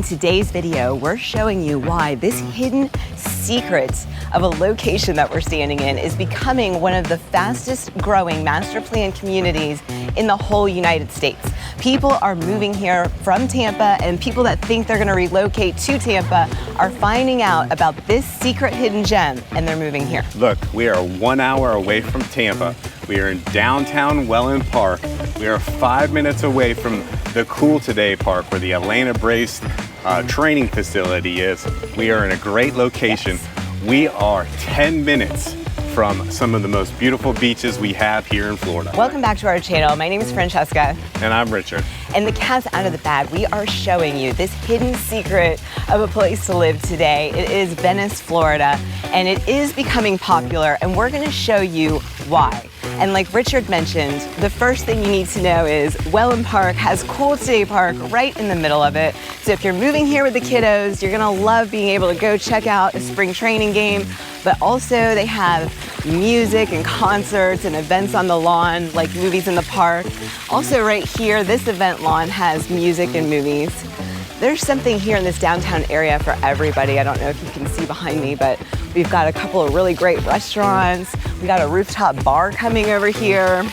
today's video, we're showing you why this hidden secret of a location that we're standing in is becoming one of the fastest growing master plan communities in the whole United States. People are moving here from Tampa, and people that think they're going to relocate to Tampa are finding out about this secret hidden gem, and they're moving here. Look, we are 1 hour away from Tampa. We are in downtown Welland Park. We are 5 minutes away from the Cool Today Park, where the Atlanta-based training facility is. We are in a great location. We are 10 minutes from some of the most beautiful beaches we have here in Florida. Welcome back to our channel. My name is Franchesca. And I'm Richard. And the cat's out of the bag. We are showing you this hidden secret of a place to live today. It is Venice, Florida, and it is becoming popular, and we're gonna show you why. And like Richard mentioned, the first thing you need to know is Welland Park has Cool Today Park right in the middle of it. So if you're moving here with the kiddos, you're gonna love being able to go check out a spring training game, but also they have music and concerts and events on the lawn, like movies in the park. Also right here, this event lawn has music and movies. There's something here in this downtown area for everybody. I don't know if you can see behind me, but we've got a couple of really great restaurants. We got a rooftop bar coming over here.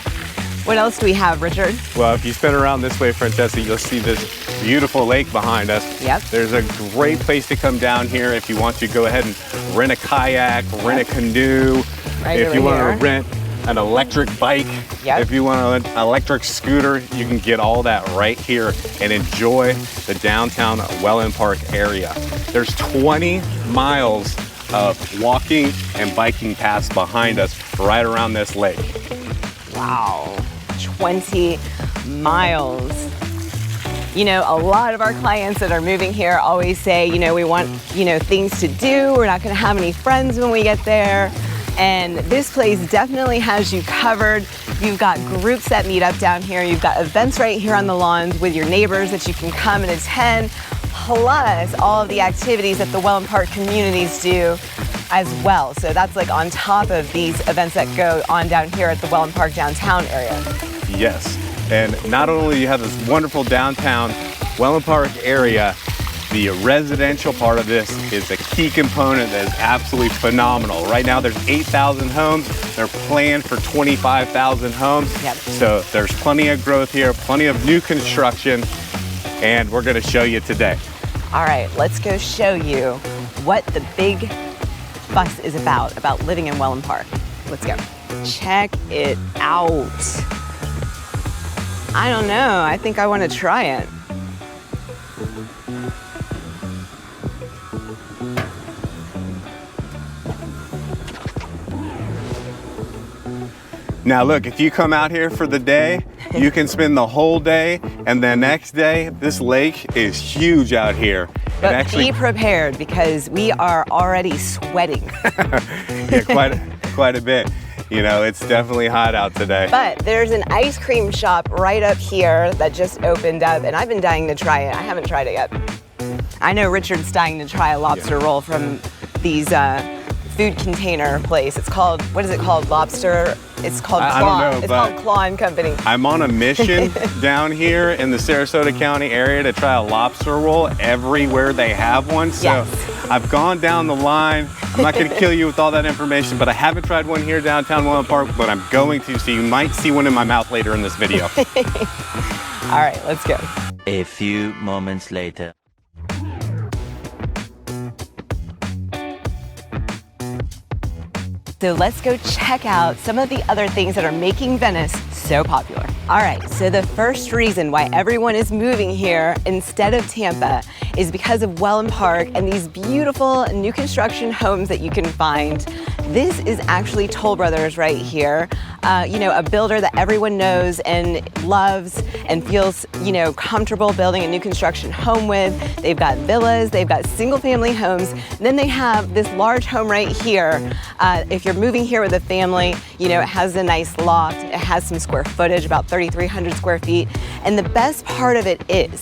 What else do we have, Richard? Well, if you spin around this way, Francesca, you'll see this beautiful lake behind us. Yep. There's a great place to come down here if you want to go ahead and rent a kayak, rent a canoe. Right if over you want here. to rent an electric bike, Yep. if you want an electric scooter, you can get all that right here and enjoy the downtown Welland Park area. There's 20 miles of walking and biking paths behind us right around this lake. Wow, 20 miles. You know, a lot of our clients that are moving here always say, you know, we want, you know, things to do. We're not gonna have any friends when we get there. And this place definitely has you covered. You've got groups that meet up down here. You've got events right here on the lawns with your neighbors that you can come and attend, plus all of the activities that the Welland Park communities do as well. So that's like on top of these events that go on down here at the Welland Park downtown area. Yes, and not only do you have this wonderful downtown Welland Park area, the residential part of this is a key component that is absolutely phenomenal. Right now there's 8,000 homes. They're planned for 25,000 homes. Yep. So there's plenty of growth here, plenty of new construction, and we're gonna show you today. All right, let's go show you what the big fuss is about living in Welland Park. Let's go. Check it out. I don't know, I think I wanna try it. Now look, if you come out here for the day, you can spend the whole day, and the next day, this lake is huge out here. But be prepared, because we are already sweating. Yeah, quite a bit. You know, it's definitely hot out today. But there's an ice cream shop right up here that just opened up, and I've been dying to try it. I haven't tried it yet. I know Richard's dying to try a lobster roll from these food container place. It's called, what is it called? Lobster? It's called Claw. I don't know, it's but called Claw and Company. I'm on a mission down here in the Sarasota County area to try a lobster roll everywhere they have one. So Yes. I've gone down the line. I'm not going to kill you with all that information, but I haven't tried one here downtown Welland Park, but I'm going to, so you might see one in my mouth later in this video. All right, let's go. A few moments later. So let's go check out some of the other things that are making Venice so popular. All right, so the first reason why everyone is moving here instead of Tampa is because of Welland Park and these beautiful new construction homes that you can find. This is actually Toll Brothers right here. You know, a builder that everyone knows and loves and feels, you know, comfortable building a new construction home with. They've got villas, they've got single family homes, and then they have this large home right here. If you're moving here with a family, you know, it has a nice loft, it has some square footage, about 3,300 square feet. And the best part of it is,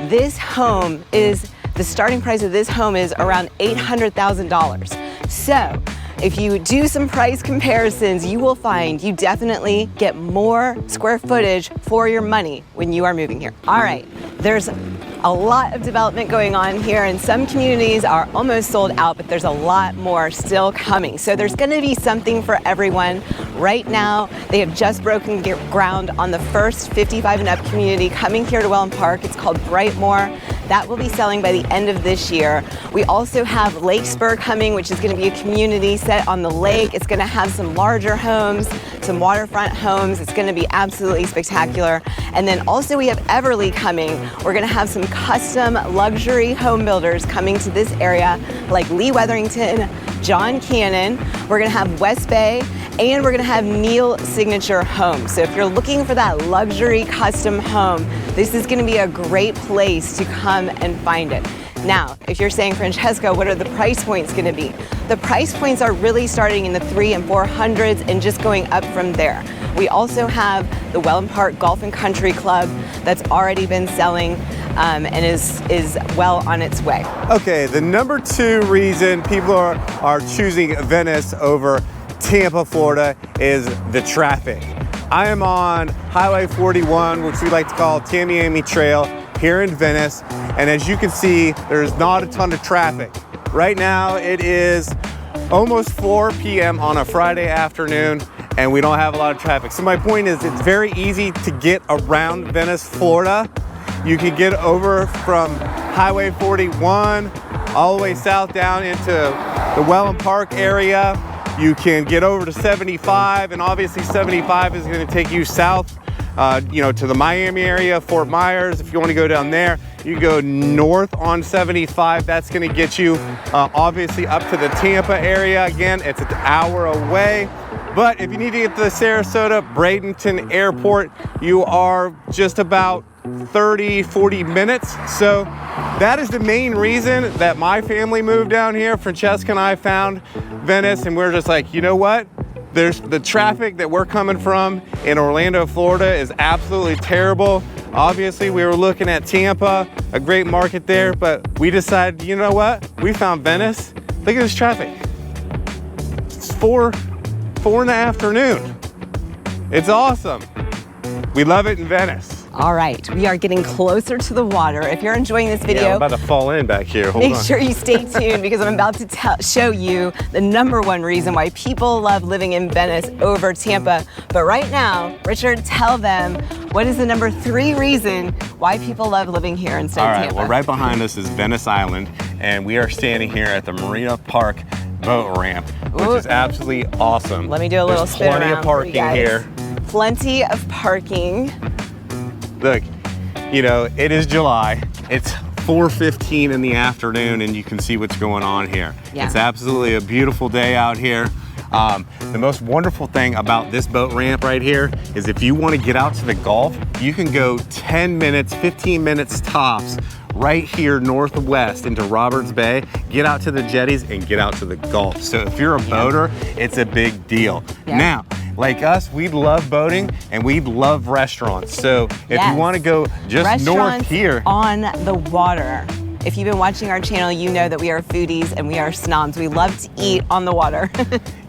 this home is, the starting price of this home is around $800,000. So, if you do some price comparisons, you will find you definitely get more square footage for your money when you are moving here. All right, there's a lot of development going on here, and some communities are almost sold out, but there's a lot more still coming. So there's going to be something for everyone. Right now, they have just broken ground on the first 55 and up community coming here to Welland Park. It's called Brightmoor. That will be selling by the end of this year. We also have Lake Spur coming, which is going to be a community set on the lake. It's going to have some larger homes, some waterfront homes. It's going to be absolutely spectacular. And then also we have Everly coming. We're going to have some custom luxury home builders coming to this area, like Lee Weatherington, John Cannon. We're going to have West Bay, and we're going to have Neil Signature Homes. So if you're looking for that luxury custom home, this is going to be a great place to come and find it. Now, if you're saying, Franchesca, what are the price points going to be? The price points are really starting in the 300s and 400s and just going up from there. We also have the Welland Park Golf and Country Club that's already been selling and is well on its way. Okay, the number 2 reason people are choosing Venice over Tampa, Florida is the traffic. I am on Highway 41, which we like to call Tamiami Trail here in Venice. And as you can see, there's not a ton of traffic. Right now it is almost 4 p.m. on a Friday afternoon, and we don't have a lot of traffic. So my point is, it's very easy to get around Venice, Florida. You can get over from Highway 41 all the way south down into the Welland Park area. You can get over to 75, and obviously 75 is going to take you south, to the Miami area, Fort Myers. If you want to go down there, you go north on 75. That's going to get you obviously up to the Tampa area. Again, it's an hour away. But if you need to get to the Sarasota Bradenton Airport, you are just about 30-40 minutes. So that is the main reason that my family moved down here. Franchesca and I found Venice, and we're just like, you know what? There's the traffic that we're coming from in Orlando, Florida is absolutely terrible. Obviously, we were looking at Tampa, a great market there, but we decided, you know what? We found Venice. Look at this traffic. It's 4 in the afternoon. It's awesome. We love it in Venice. All right, we are getting closer to the water. If you're enjoying this video, I'm about to fall in back here. Hold make on. sure you stay tuned because I'm about to show you the number 1 reason why people love living in Venice over Tampa. But right now, Richard, tell them, what is the number 3 reason why people love living here instead of Tampa? Well, right behind us is Venice Island, and we are standing here at the Marina Park boat ramp, which is absolutely awesome. Let me do a little spin around. There's plenty of parking here. Plenty of parking. Look, it is July. It's 4:15 in the afternoon, and you can see what's going on here. Yeah. It's absolutely a beautiful day out here. The most wonderful thing about this boat ramp right here is if you want to get out to the Gulf, you can go 10 minutes, 15 minutes tops right here northwest into Roberts Bay, get out to the jetties and get out to the Gulf. So if you're a boater, it's a big deal. Yeah. Now, like us, we love boating and we love restaurants. So if you want to go just north here. On the water. If you've been watching our channel, you know that we are foodies and we are snobs. We love to eat on the water.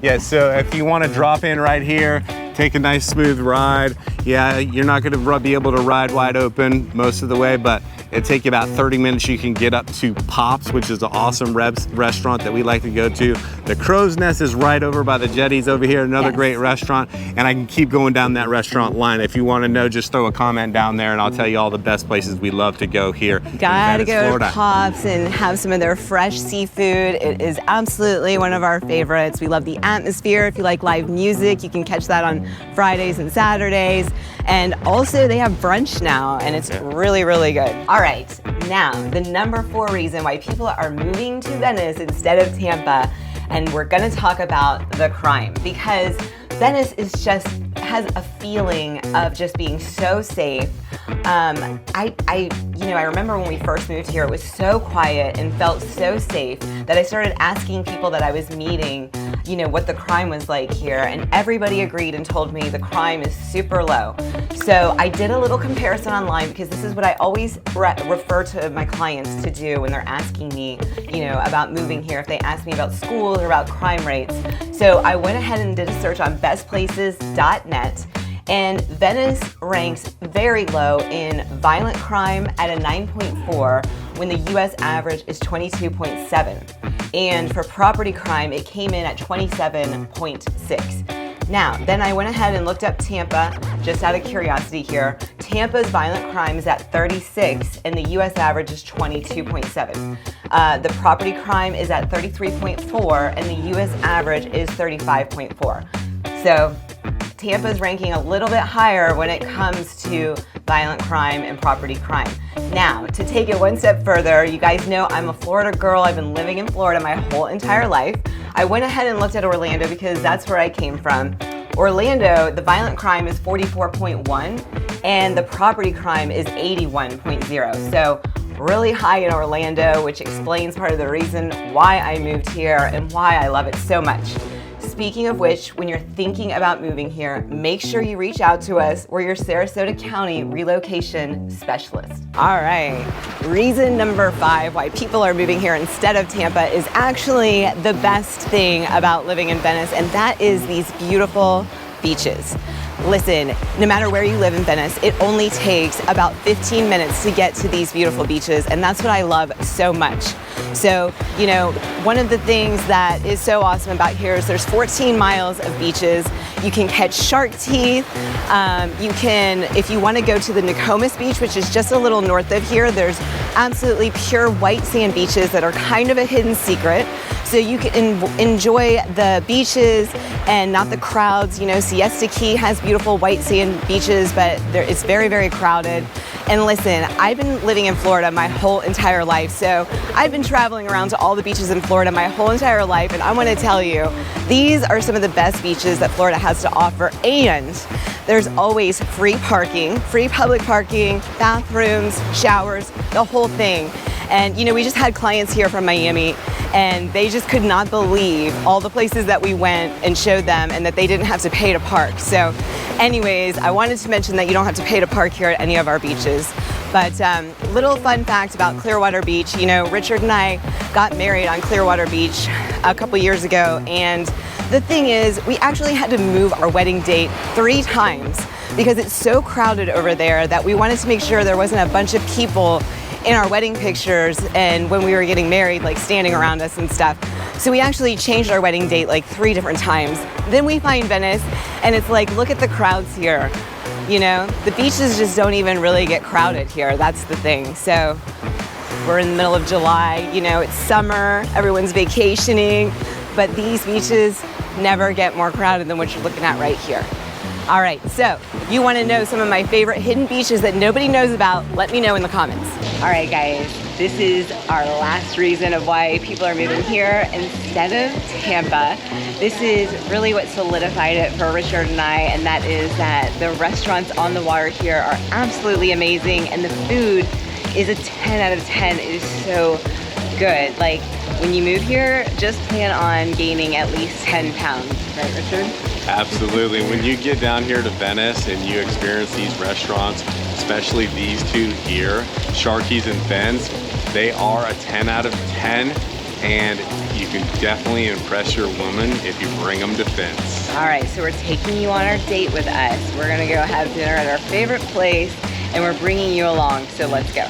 Yeah, so if you want to drop in right here, take a nice smooth ride. Yeah, you're not going to be able to ride wide open most of the way, but it'll take you about 30 minutes. You can get up to Pops, which is an awesome restaurant that we like to go to. The Crow's Nest is right over by the jetties over here, another great restaurant. And I can keep going down that restaurant line. If you want to know, just throw a comment down there and I'll tell you all the best places we love to go here. Gotta go to Pops and have some of their fresh seafood. It is absolutely one of our favorites. We love the atmosphere. If you like live music, you can catch that on Fridays and Saturdays. And also they have brunch now and it's really, really good. All right, now the number 4 reason why people are moving to Venice instead of Tampa, and we're gonna talk about the crime, because Venice has a feeling of just being so safe. I remember when we first moved here, it was so quiet and felt so safe that I started asking people that I was meeting, what the crime was like here, and everybody agreed and told me the crime is super low. So I did a little comparison online because this is what I always refer to my clients to do when they're asking me, about moving here, if they ask me about schools or about crime rates. So I went ahead and did a search on bestplaces.net, And Venice ranks very low in violent crime at a 9.4 when the US average is 22.7. And for property crime, it came in at 27.6. Now, then I went ahead and looked up Tampa, just out of curiosity here. Tampa's violent crime is at 36 and the US average is 22.7. The property crime is at 33.4 and the US average is 35.4. So Tampa's ranking a little bit higher when it comes to violent crime and property crime. Now, to take it one step further, you guys know I'm a Florida girl. I've been living in Florida my whole entire life. I went ahead and looked at Orlando because that's where I came from. Orlando, the violent crime is 44.1 and the property crime is 81.0. So really high in Orlando, which explains part of the reason why I moved here and why I love it so much. Speaking of which, when you're thinking about moving here, make sure you reach out to us. We're your Sarasota County relocation specialist. All right, reason number 5 why people are moving here instead of Tampa is actually the best thing about living in Venice, and that is these beautiful beaches. Listen, no matter where you live in Venice, it only takes about 15 minutes to get to these beautiful beaches, and that's what I love so much. So, you know, one of the things that is so awesome about here is there's 14 miles of beaches. You can catch shark teeth. You can, if you want to go to the Nokomis Beach, which is just a little north of here, there's absolutely pure white sand beaches that are kind of a hidden secret. So you can enjoy the beaches and not the crowds. You know, Siesta Key has beautiful white sand beaches, but it's very, very crowded. And listen, I've been living in Florida my whole entire life, so I've been traveling around to all the beaches in Florida my whole entire life, and I want to tell you, these are some of the best beaches that Florida has to offer, and there's always free parking, free public parking, bathrooms, showers, the whole thing. And you know, we just had clients here from Miami, and they just could not believe all the places that we went and showed them and that they didn't have to pay to park. So anyways, I wanted to mention that you don't have to pay to park here at any of our beaches. But little fun fact about Clearwater Beach, you know, Richard and I got married on Clearwater Beach a couple years ago, and the thing is, we actually had to move our wedding date 3 times because it's so crowded over there that we wanted to make sure there wasn't a bunch of people in our wedding pictures and when we were getting married, like standing around us and stuff. So we actually changed our wedding date like 3 different times. Then we find Venice and it's like, look at the crowds here. You know, the beaches just don't even really get crowded here. That's the thing. So we're in the middle of July, you know, it's summer, everyone's vacationing, but these beaches never get more crowded than what you're looking at right here. All right, so you want to know some of my favorite hidden beaches that nobody knows about, let me know in the comments. All right, guys, this is our last reason of why people are moving here instead of Tampa. This is really what solidified it for Richard and I, and that is that the restaurants on the water here are absolutely amazing, and the food is a 10 out of 10. It is so good. Like, when you move here, just plan on gaining at least 10 pounds, right, Richard? Absolutely. When you get down here to Venice and you experience these restaurants, especially these 2 here, Sharky's and Ben's, they are a 10 out of 10, and you can definitely impress your woman if you bring them to Ben's. All right, so we're taking you on our date with us. We're gonna go have dinner at our favorite place, and we're bringing you along, so let's go.